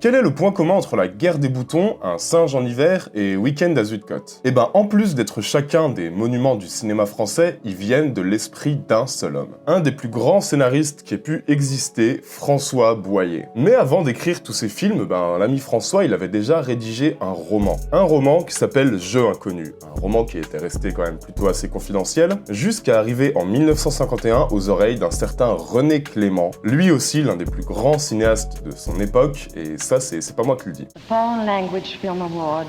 Quel est le point commun entre la guerre des boutons, Un singe en hiver et Week-end à Zuidcote? Eh ben, en plus d'être chacun des monuments du cinéma français, ils viennent de l'esprit d'un seul homme. Un des plus grands scénaristes qui ait pu exister, François Boyer. Mais avant d'écrire tous ces films, l'ami François, il avait déjà rédigé un roman. Un roman qui s'appelle Jeux inconnus. Un roman qui était resté quand même plutôt assez confidentiel, jusqu'à arriver en 1951 aux oreilles d'un certain René Clément, lui aussi l'un des plus grands cinéastes de son époque, et ça c'est pas moi qui le dis. The Foreign Language Film Award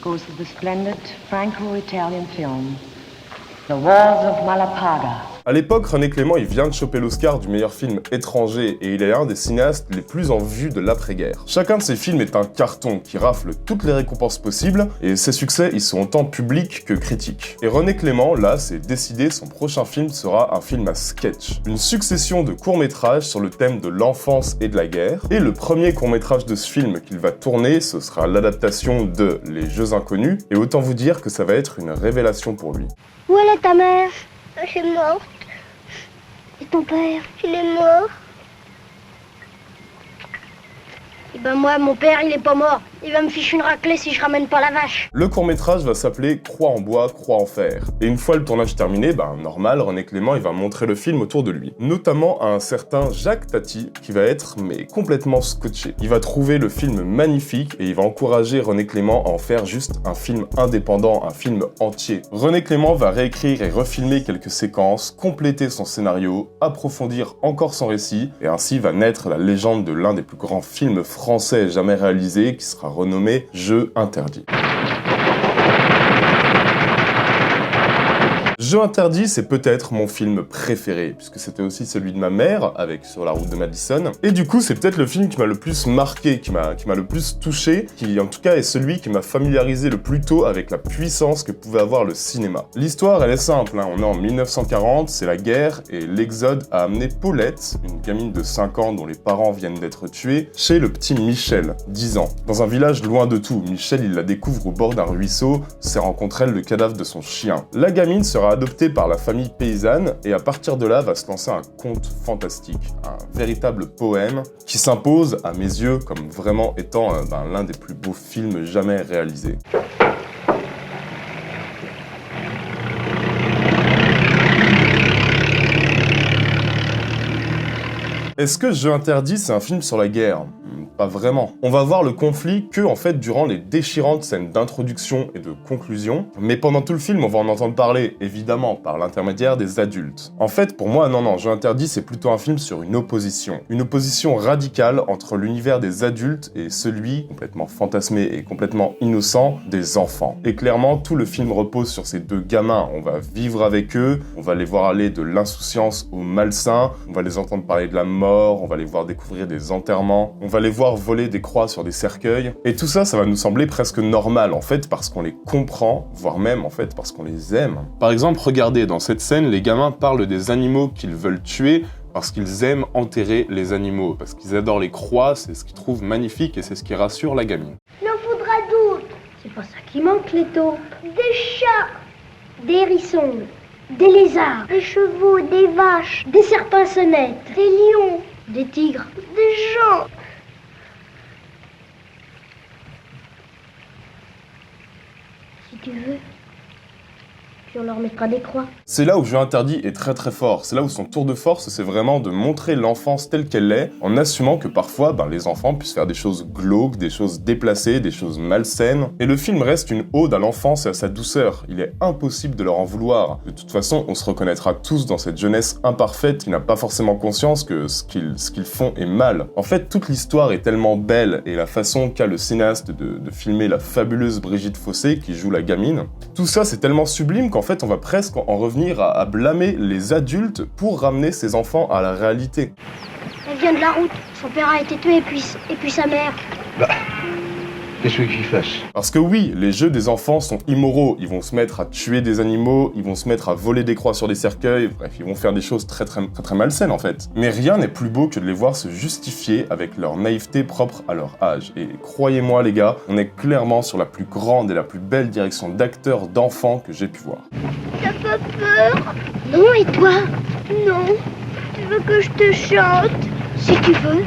goes to the splendid Franco-Italian film, The Walls of Malapaga. À l'époque, René Clément, il vient de choper l'Oscar du meilleur film étranger et il est un des cinéastes les plus en vue de l'après-guerre. Chacun de ses films est un carton qui rafle toutes les récompenses possibles et ses succès, ils sont autant publics que critiques. Et René Clément, là, c'est décidé, son prochain film sera un film à sketch. Une succession de courts-métrages sur le thème de l'enfance et de la guerre. Et le premier court-métrage de ce film qu'il va tourner, ce sera l'adaptation de Les Jeux inconnus. Et autant vous dire que ça va être une révélation pour lui. Où elle est ta mère? Elle est morte. Et ton père? Il est mort. Et ben moi, mon père, il est pas mort. Il va me ficher une raclée si je ramène pas la vache. Le court-métrage va s'appeler Croix en bois, croix en fer. Et une fois le tournage terminé, normal, René Clément, il va montrer le film autour de lui. Notamment à un certain Jacques Tati, qui va être, complètement scotché. Il va trouver le film magnifique et il va encourager René Clément à en faire juste un film indépendant, un film entier. René Clément va réécrire et refilmer quelques séquences, compléter son scénario, approfondir encore son récit, et ainsi va naître la légende de l'un des plus grands films français jamais réalisés, qui sera renommé Jeux interdits. Jeux interdits, c'est peut-être mon film préféré, puisque c'était aussi celui de ma mère, avec Sur la route de Madison. Et du coup, c'est peut-être le film qui m'a le plus marqué, qui m'a le plus touché, qui en tout cas est celui qui m'a familiarisé le plus tôt avec la puissance que pouvait avoir le cinéma. L'histoire, elle est simple, on est en 1940, c'est la guerre, et l'exode a amené Paulette, une gamine de 5 ans dont les parents viennent d'être tués, chez le petit Michel, 10 ans. Dans un village loin de tout, Michel, il la découvre au bord d'un ruisseau, serre contre elle le cadavre de son chien. La gamine sera adopté par la famille paysanne et à partir de là va se lancer un conte fantastique, un véritable poème qui s'impose à mes yeux comme vraiment étant l'un des plus beaux films jamais réalisés. Est-ce que Jeux interdits, c'est un film sur la guerre? Pas vraiment. On va voir le conflit que, en fait, durant les déchirantes scènes d'introduction et de conclusion, mais pendant tout le film, on va en entendre parler, évidemment, par l'intermédiaire des adultes. En fait, pour moi, non, Jeux interdits, c'est plutôt un film sur une opposition radicale entre l'univers des adultes et celui, complètement fantasmé et complètement innocent, des enfants. Et clairement, tout le film repose sur ces deux gamins. On va vivre avec eux, on va les voir aller de l'insouciance au malsain, on va les entendre parler de la mort, on va les voir découvrir des enterrements, on va les voir voler des croix sur des cercueils. Et tout ça, ça va nous sembler presque normal, en fait, parce qu'on les comprend, voire même, en fait, parce qu'on les aime. Par exemple, regardez, dans cette scène, les gamins parlent des animaux qu'ils veulent tuer parce qu'ils aiment enterrer les animaux, parce qu'ils adorent les croix, c'est ce qu'ils trouvent magnifique et c'est ce qui rassure la gamine. Il en faudra d'autres. C'est pas ça qui manque, les taupes. Des chats, des hérissons, des lézards, des chevaux, des vaches, des serpents-sonnettes, des lions, des tigres, des gens. Si tu veux, puis on leur mettra des croix. C'est là où Jeux interdits est très très fort, c'est là où son tour de force, c'est vraiment de montrer l'enfance telle qu'elle est, en assumant que parfois, les enfants puissent faire des choses glauques, des choses déplacées, des choses malsaines. Et le film reste une ode à l'enfance et à sa douceur, il est impossible de leur en vouloir. De toute façon, on se reconnaîtra tous dans cette jeunesse imparfaite qui n'a pas forcément conscience que ce qu'ils font est mal. En fait, toute l'histoire est tellement belle, et la façon qu'a le cinéaste de filmer la fabuleuse Brigitte Fossé, qui joue la gamine, tout ça c'est tellement sublime qu'en fait on va presque en revenir à blâmer les adultes pour ramener ces enfants à la réalité. Elle vient de la route, son père a été tué et puis sa mère. Qu'est-ce qu'il fasse? Parce que oui, les jeux des enfants sont immoraux, ils vont se mettre à tuer des animaux, ils vont se mettre à voler des croix sur des cercueils, bref, ils vont faire des choses très malsaines en fait. Mais rien n'est plus beau que de les voir se justifier avec leur naïveté propre à leur âge. Et croyez-moi les gars, on est clairement sur la plus grande et la plus belle direction d'acteurs d'enfants que j'ai pu voir. T'as pas peur? Non, et toi? Non. Tu veux que je te chante? Si tu veux.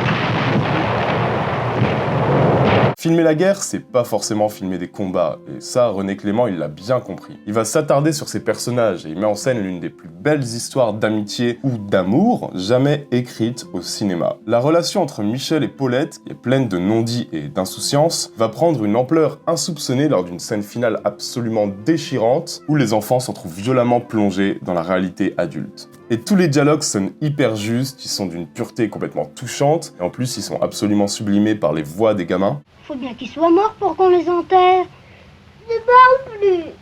Filmer la guerre, c'est pas forcément filmer des combats, et ça, René Clément, il l'a bien compris. Il va s'attarder sur ses personnages, et il met en scène l'une des plus belles histoires d'amitié ou d'amour jamais écrites au cinéma. La relation entre Michel et Paulette, qui est pleine de non-dits et d'insouciance, va prendre une ampleur insoupçonnée lors d'une scène finale absolument déchirante, où les enfants s'en trouvent violemment plongés dans la réalité adulte. Et tous les dialogues sonnent hyper justes, ils sont d'une pureté complètement touchante, et en plus ils sont absolument sublimés par les voix des gamins. Faut bien qu'ils soient morts pour qu'on les enterre. Ne parle plus.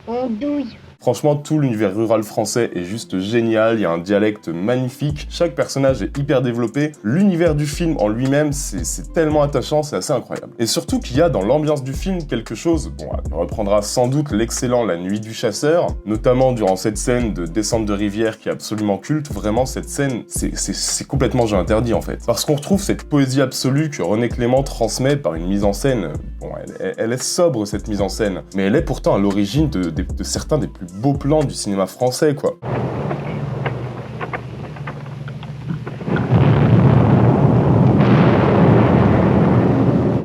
On douille. Franchement, tout l'univers rural français est juste génial, il y a un dialecte magnifique, chaque personnage est hyper développé, l'univers du film en lui-même, c'est tellement attachant, c'est assez incroyable. Et surtout qu'il y a dans l'ambiance du film quelque chose, bon, on reprendra sans doute l'excellent La Nuit du Chasseur, notamment durant cette scène de descente de rivière qui est absolument culte, vraiment cette scène, c'est complètement jeu interdit en fait. Parce qu'on retrouve cette poésie absolue que René Clément transmet par une mise en scène, bon, elle est sobre cette mise en scène, mais elle est pourtant à l'origine de certains des plus beau plan du cinéma français, quoi.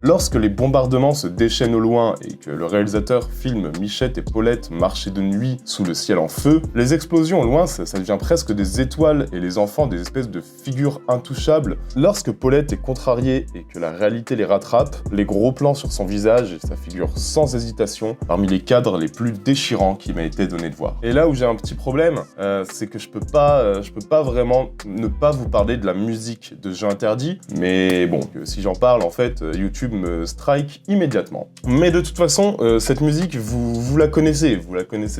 Lorsque les bombardements se déchaînent au loin et que le réalisateur filme Michette et Paulette marcher de nuit sous le ciel en feu, les explosions au loin, ça devient presque des étoiles et les enfants des espèces de figures intouchables. Lorsque Paulette est contrariée et que la réalité les rattrape, les gros plans sur son visage et sa figure sans hésitation parmi les cadres les plus déchirants qui m'a été donné de voir. Et là où j'ai un petit problème, c'est que je peux pas vraiment ne pas vous parler de la musique de Jeux Interdits, mais bon, si j'en parle, en fait, YouTube me strike immédiatement. Mais de toute façon, cette musique, vous la connaissez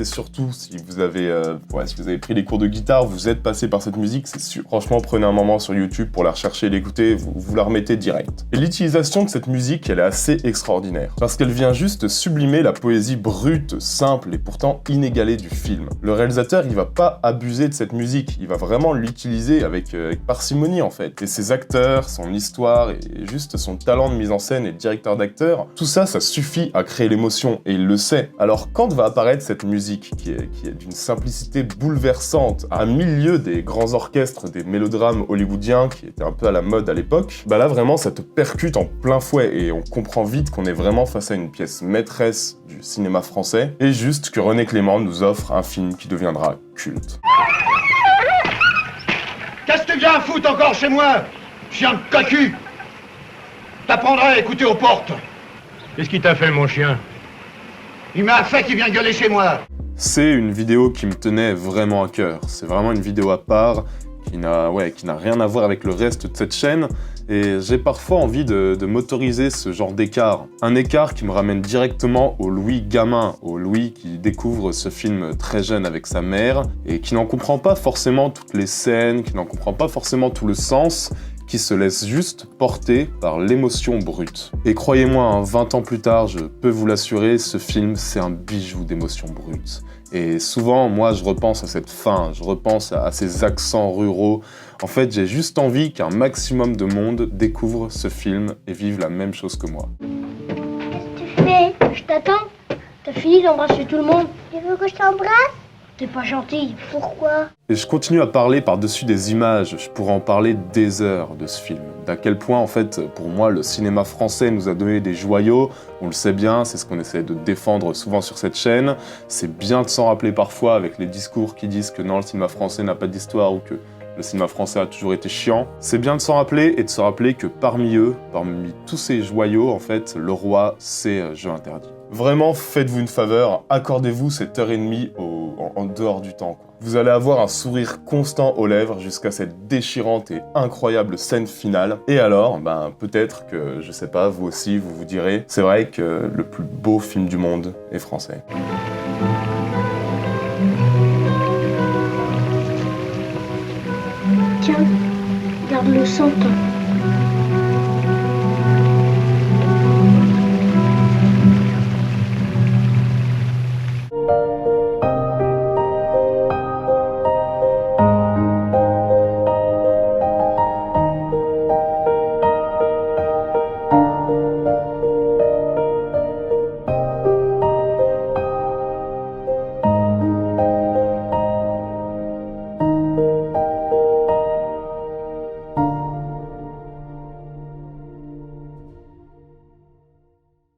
surtout si vous avez pris les cours de guitare, vous êtes passé par cette musique, c'est sûr. Franchement, prenez un moment sur YouTube pour la rechercher et l'écouter, vous la remettez direct. Et l'utilisation de cette musique, elle est assez extraordinaire, parce qu'elle vient juste sublimer la poésie brute, simple et pourtant inégalée du film. Le réalisateur, il va pas abuser de cette musique, il va vraiment l'utiliser avec parcimonie en fait. Et ses acteurs, son histoire et juste son talent de mise en scène et de directeur d'acteur, tout ça, ça suffit à créer l'émotion, et il le sait. Alors quand va apparaître cette musique, qui est d'une simplicité bouleversante, à milieu des grands orchestres, des mélodrames hollywoodiens, qui étaient un peu à la mode à l'époque, bah là vraiment ça te percute en plein fouet, et on comprend vite qu'on est vraiment face à une pièce maîtresse du cinéma français, et juste que René Clément nous offre un film qui deviendra culte. Qu'est-ce que tu viens à foutre encore chez moi, chien de cocu? T'apprendras à écouter aux portes. Qu'est-ce qu'il t'a fait, mon chien? Il m'a fait qu'il vient gueuler chez moi. C'est une vidéo qui me tenait vraiment à cœur. C'est vraiment une vidéo à part, qui n'a rien à voir avec le reste de cette chaîne, et j'ai parfois envie de m'autoriser ce genre d'écart. Un écart qui me ramène directement au Louis gamin, au Louis qui découvre ce film très jeune avec sa mère, et qui n'en comprend pas forcément toutes les scènes, qui n'en comprend pas forcément tout le sens, qui se laisse juste porter par l'émotion brute. Et croyez-moi, 20 ans plus tard, je peux vous l'assurer, ce film, c'est un bijou d'émotion brute. Et souvent, moi, je repense à cette fin, je repense à ces accents ruraux. En fait, j'ai juste envie qu'un maximum de monde découvre ce film et vive la même chose que moi. Qu'est-ce que tu fais? Je t'attends. T'as fini d'embrasser tout le monde? Tu veux que je t'embrasse? T'es pas gentille. Pourquoi? Et je continue à parler par-dessus des images, je pourrais en parler des heures de ce film. D'à quel point, en fait, pour moi, le cinéma français nous a donné des joyaux, on le sait bien, c'est ce qu'on essaie de défendre souvent sur cette chaîne. C'est bien de s'en rappeler parfois avec les discours qui disent que non, le cinéma français n'a pas d'histoire ou que le cinéma français a toujours été chiant. C'est bien de s'en rappeler et de se rappeler que parmi eux, parmi tous ces joyaux, en fait, le roi, c'est Jeux Interdits. Vraiment, faites-vous une faveur, accordez-vous cette heure et demie en dehors du temps, quoi. Vous allez avoir un sourire constant aux lèvres jusqu'à cette déchirante et incroyable scène finale. Et alors, peut-être que, je sais pas, vous aussi, vous vous direz, c'est vrai que le plus beau film du monde est français. Tiens, garde le sang, toi.